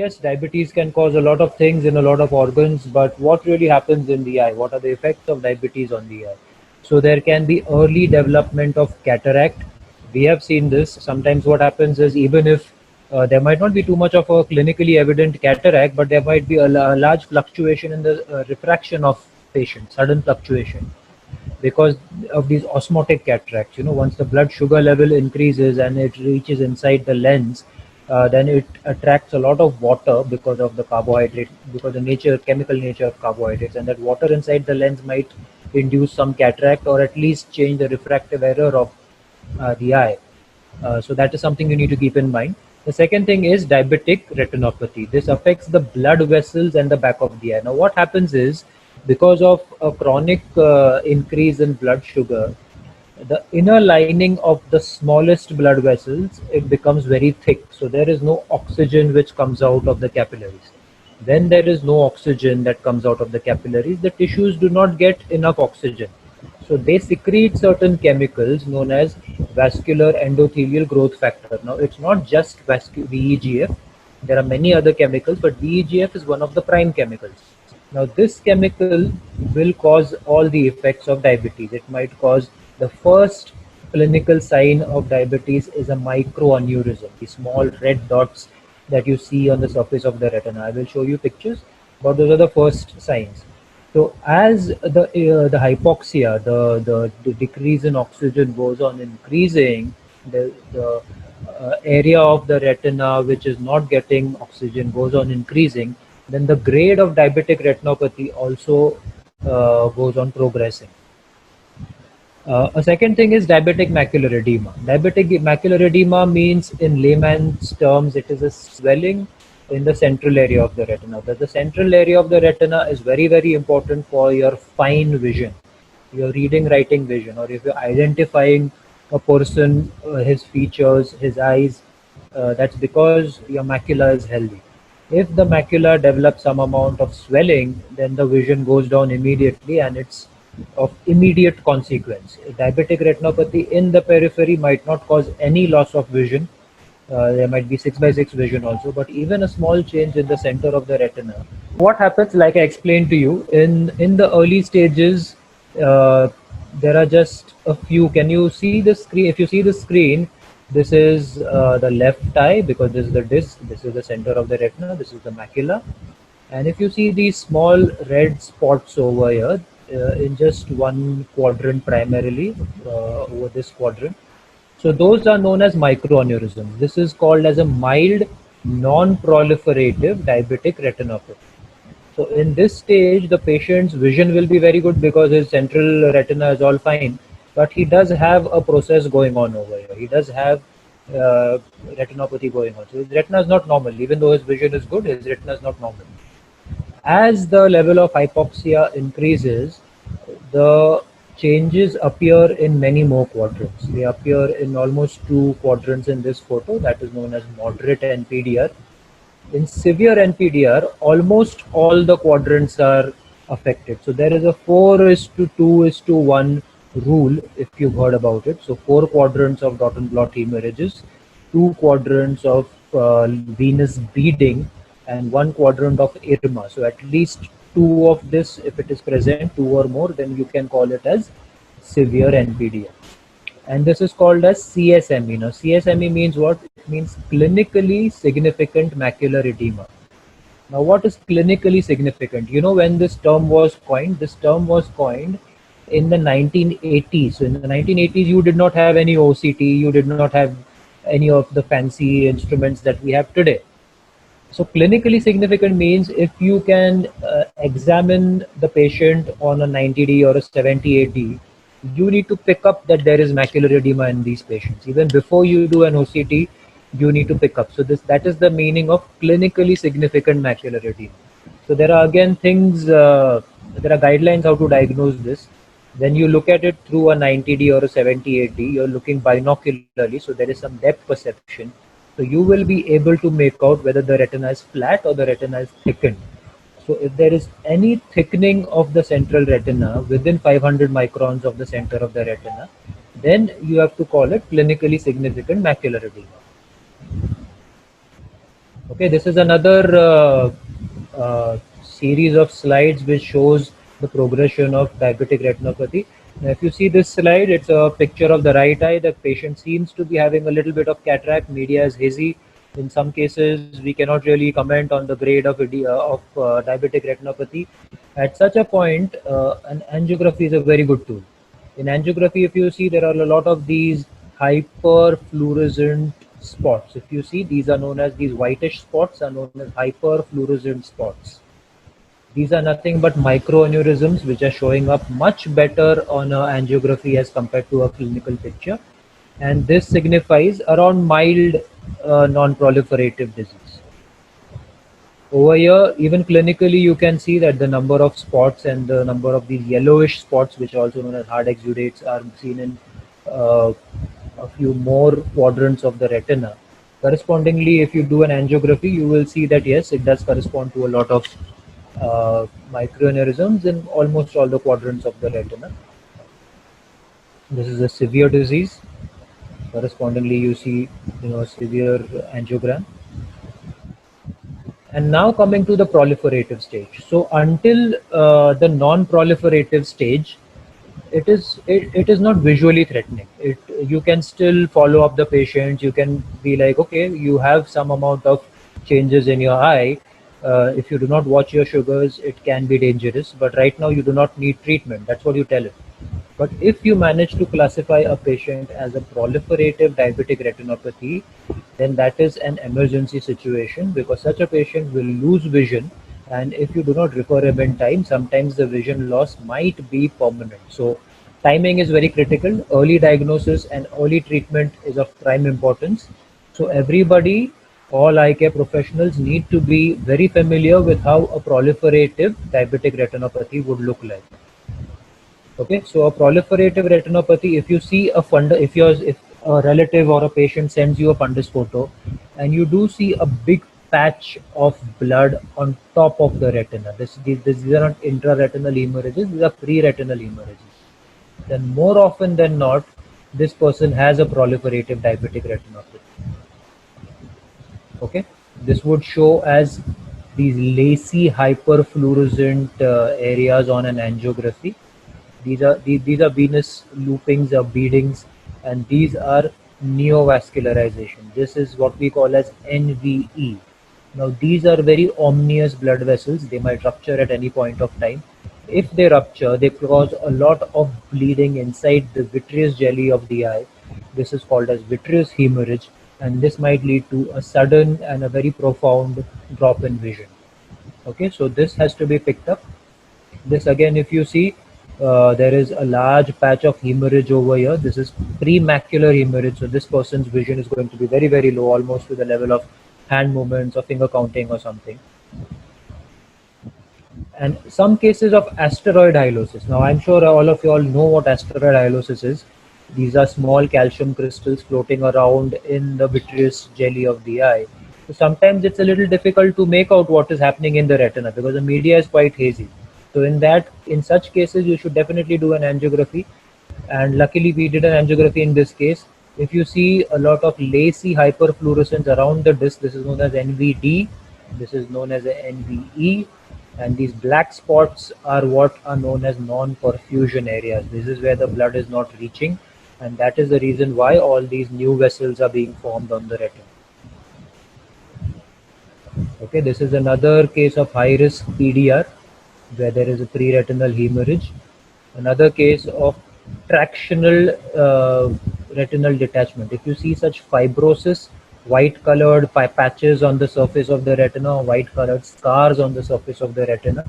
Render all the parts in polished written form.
yes, diabetes can cause a lot of things in a lot of organs, but what really happens in the eye? What are the effects of diabetes on the eye? So there can be early development of cataract. We have seen this. Sometimes what happens is, even if there might not be too much of a clinically evident cataract, but there might be a large fluctuation in the refraction of patient, sudden fluctuation because of these osmotic cataracts. Once the blood sugar level increases and it reaches inside the lens, then it attracts a lot of water because of the carbohydrate, because the chemical nature of carbohydrates, and that water inside the lens might induce some cataract or at least change the refractive error of the eye. So that is something you need to keep in mind. The second thing is diabetic retinopathy. This affects the blood vessels and the back of the eye. Now what happens is, because of a chronic increase in blood sugar, the inner lining of the smallest blood vessels, it becomes very thick. So there is no oxygen which comes out of the capillaries. When there is no oxygen that comes out of the capillaries, the tissues do not get enough oxygen. So they secrete certain chemicals known as vascular endothelial growth factor. Now it's not just VEGF. There are many other chemicals, but VEGF is one of the prime chemicals. Now this chemical will cause all the effects of diabetes. It might cause, the first clinical sign of diabetes is a microaneurysm, the small red dots that you see on the surface of the retina. I will show you pictures, but those are the first signs. So as the hypoxia, the decrease in oxygen goes on increasing, the area of the retina which is not getting oxygen goes on increasing, then the grade of diabetic retinopathy also goes on progressing. A second thing is diabetic macular edema. Diabetic macular edema means, in layman's terms, it is a swelling in the central area of the retina. But the central area of the retina is very, very important for your fine vision, your reading, writing vision, or if you're identifying a person, his features, his eyes, that's because your macula is healthy. If the macula develops some amount of swelling, then the vision goes down immediately, and it's of immediate consequence. Diabetic retinopathy in the periphery might not cause any loss of vision. There might be 6/6 vision also, but even a small change in the center of the retina. What happens, like I explained to you, in the early stages, uh, there are just a few. Can you see the screen? If you see the screen, this is the left eye, because this is the disc, this is the center of the retina, this is the macula. And if you see these small red spots over here, in just one quadrant primarily, over this quadrant, so those are known as microaneurysms. This is called as a mild non-proliferative diabetic retinopathy. So in this stage, the patient's vision will be very good because his central retina is all fine, but he does have a process going on over here. He does have retinopathy going on. So his retina is not normal. Even though his vision is good, his retina is not normal. As the level of hypoxia increases, the changes appear in many more quadrants. They appear in almost two quadrants in this photo, that is known as moderate NPDR. In severe NPDR, almost all the quadrants are affected. So there is a 4:2:1 rule, if you've heard about it. So 4 quadrants of dot and blot hemorrhages, 2 quadrants of venous bleeding, and 1 quadrant of irma. So at least two of this, if it is present, two or more, then you can call it as severe NPDR. And this is called as CSME. Now CSME means what? It means clinically significant macular edema. Now what is clinically significant? When this term was coined, in the 1980s. So in the 1980s, you did not have any OCT, you did not have any of the fancy instruments that we have today. So clinically significant means, if you can examine the patient on a 90D or a 78D, you need to pick up that there is macular edema in these patients. Even before you do an OCT, you need to pick up. So that is the meaning of clinically significant macular edema. So there are again things, there are guidelines how to diagnose this. When you look at it through a 90D or a 78D, you're looking binocularly, so there is some depth perception. So you will be able to make out whether the retina is flat or the retina is thickened. So if there is any thickening of the central retina within 500 microns of the center of the retina, then you have to call it clinically significant macular edema. Okay, this is another series of slides which shows the progression of diabetic retinopathy. Now, if you see this slide, it's a picture of the right eye. The patient seems to be having a little bit of cataract. Media is hazy. In some cases, we cannot really comment on the grade of diabetic retinopathy. At such a point, an angiography is a very good tool. In angiography, if you see, there are a lot of these hyperfluorescent spots. If you see, these are known as, these whitish spots are known as hyperfluorescent spots. These are nothing but microaneurysms which are showing up much better on a angiography as compared to a clinical picture. And this signifies around mild non-proliferative disease. Over here, even clinically, you can see that the number of spots and the number of these yellowish spots, which are also known as hard exudates, are seen in uh, a few more quadrants of the retina. Correspondingly, if you do an angiography, you will see that yes, it does correspond to a lot of microaneurysms in almost all the quadrants of the retina. This is a severe disease. Correspondingly, you see, severe angiogram. And now coming to the proliferative stage. So until the non-proliferative stage, it is not visually threatening. You can still follow up the patient. You can be like, okay, you have some amount of changes in your eye. If you do not watch your sugars, it can be dangerous. But right now, you do not need treatment. That's what you tell him. But if you manage to classify a patient as a proliferative diabetic retinopathy, then that is an emergency situation because such a patient will lose vision. And if you do not refer him in time, sometimes the vision loss might be permanent. So, timing is very critical. Early diagnosis and early treatment is of prime importance. So, everybody, all eye care professionals need to be very familiar with how a proliferative diabetic retinopathy would look like. Okay, so a proliferative retinopathy, if you see if a relative or a patient sends you a fundus photo and you do see a big patch of blood on top of the retina, these are not intraretinal hemorrhages, these are pre-retinal hemorrhages. Then more often than not, this person has a proliferative diabetic retinopathy. Okay, this would show as these lacy hyperfluorescent areas on an angiography. These are venous loopings or beadings, and these are neovascularization. This is what we call as NVE. Now these are very ominous blood vessels. They might rupture at any point of time. If they rupture, they cause a lot of bleeding inside the vitreous jelly of the eye. This is called as vitreous hemorrhage, and this might lead to a sudden and a very profound drop in vision. Okay, so this has to be picked up. This again, if you see, there is a large patch of hemorrhage over here. This is premacular hemorrhage. So this person's vision is going to be very, very low, almost to the level of hand movements or finger counting or something. And some cases of asteroid hyalosis. Now, I'm sure all of you all know what asteroid hyalosis is. These are small calcium crystals floating around in the vitreous jelly of the eye. So sometimes it's a little difficult to make out what is happening in the retina because the media is quite hazy. So in such cases, you should definitely do an angiography. And luckily, we did an angiography in this case. If you see a lot of lacy hyperfluorescence around the disc, this is known as NVD. This is known as NVE, and these black spots are what are known as non-perfusion areas. This is where the blood is not reaching, and that is the reason why all these new vessels are being formed on the retina. Okay, this is another case of high risk PDR where there is a pre-retinal hemorrhage. Another case of tractional retinal detachment. If you see such fibrosis, white colored patches on the surface of the retina, white colored scars on the surface of the retina,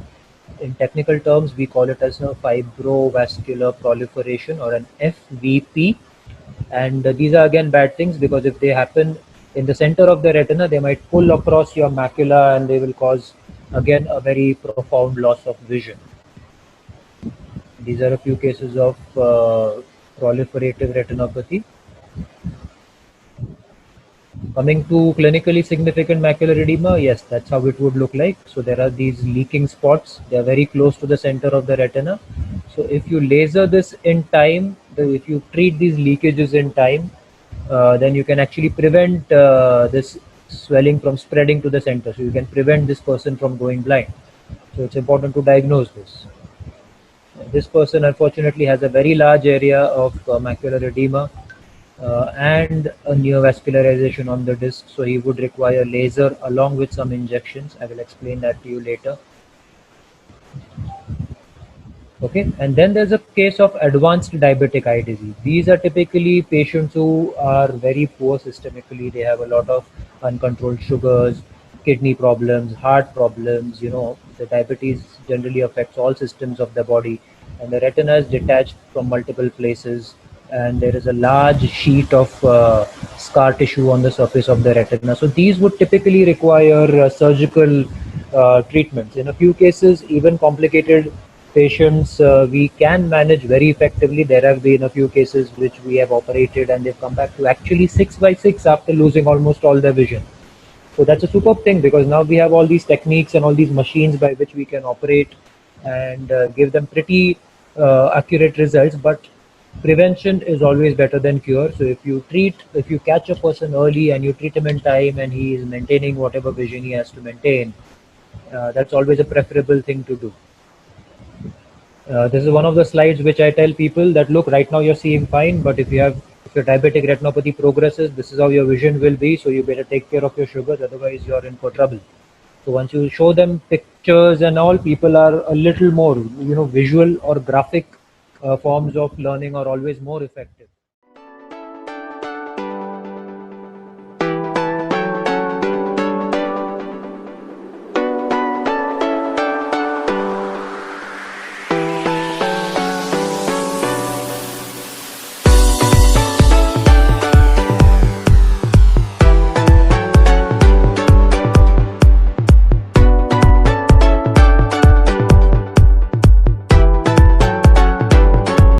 in technical terms, we call it as a fibrovascular proliferation or an FVP. And these are again bad things because if they happen in the center of the retina, they might pull across your macula and they will cause again a very profound loss of vision. These are a few cases of proliferative retinopathy. Coming to clinically significant macular edema, yes, that's how it would look like. So there are these leaking spots. They are very close to the center of the retina. So if you laser this in time, if you treat these leakages in time, then you can actually prevent this swelling from spreading to the center. So you can prevent this person from going blind. So it's important to diagnose this. This person unfortunately has a very large area of macular edema and a neovascularization on the disc, so he would require laser along with some injections. I will explain that to you later. Okay, and then there's a case of advanced diabetic eye disease. These are typically patients who are very poor systemically. They have a lot of uncontrolled sugars, kidney problems, heart problems. The diabetes generally affects all systems of the body, and the retina is detached from multiple places, and there is a large sheet of scar tissue on the surface of the retina. So these would typically require surgical treatments. In a few cases, even complicated patients we can manage very effectively. There have been a few cases which we have operated and they've come back to actually 6 by 6 after losing almost all their vision. So that's a superb thing, because now we have all these techniques and all these machines by which we can operate and give them pretty accurate results. But prevention is always better than cure. So if you catch a person early and you treat him in time and he is maintaining whatever vision he has to maintain, that's always a preferable thing to do. This is one of the slides which I tell people that look, right now you're seeing fine, but if your diabetic retinopathy progresses, this is how your vision will be. So you better take care of your sugars, otherwise you're in for trouble. So once you show them pictures and all, people are a little more, visual or graphic forms of learning are always more effective.